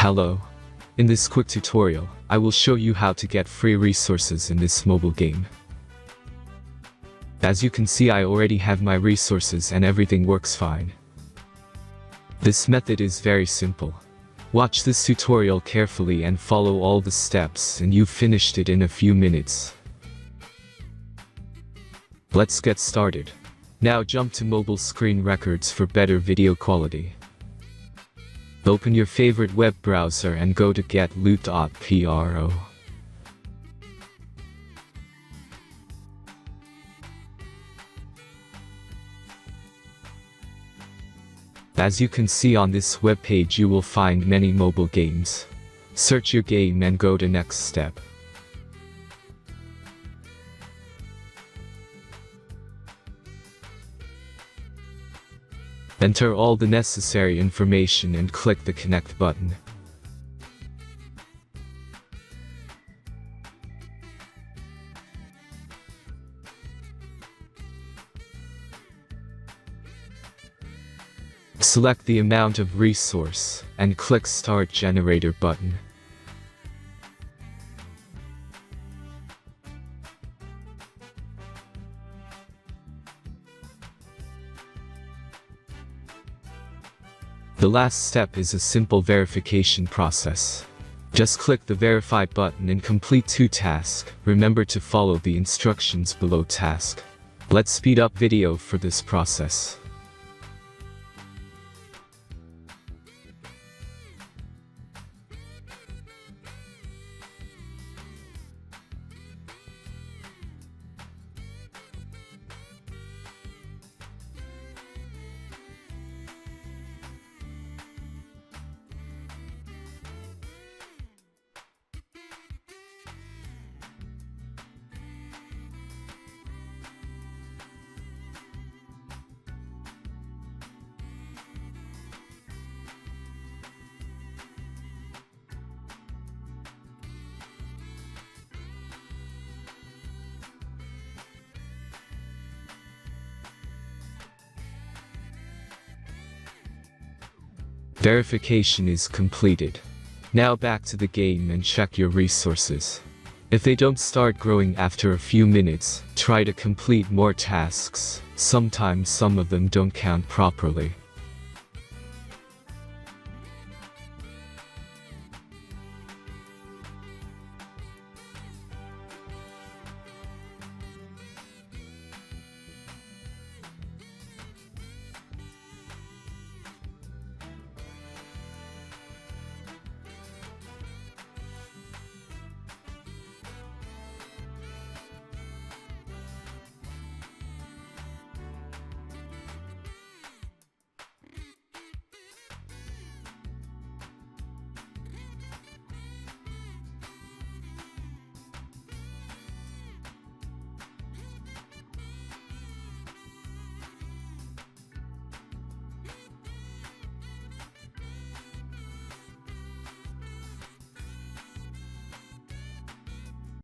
Hello. In this quick tutorial, I will show you how to get free resources in this mobile game. As you can see, I already have my resources and everything works fine. This method is very simple. Watch this tutorial carefully and follow all the steps and you've finished it in a few minutes. Let's get started. Now jump to mobile screen records for better video quality. Open your favorite web browser and go to getloot.pro. As you can see on this web page, you will find many mobile games. Search your game and go to next step. Enter all the necessary information and click the connect button. Select the amount of resource and click Start Generator button. The last step is a simple verification process. Just click the Verify button and complete 2 tasks. Remember to follow the instructions below task. Let's speed up video for this process. Verification is completed. Now back to the game and check your resources. If they don't start growing after a few minutes, try to complete more tasks. Sometimes some of them don't count properly.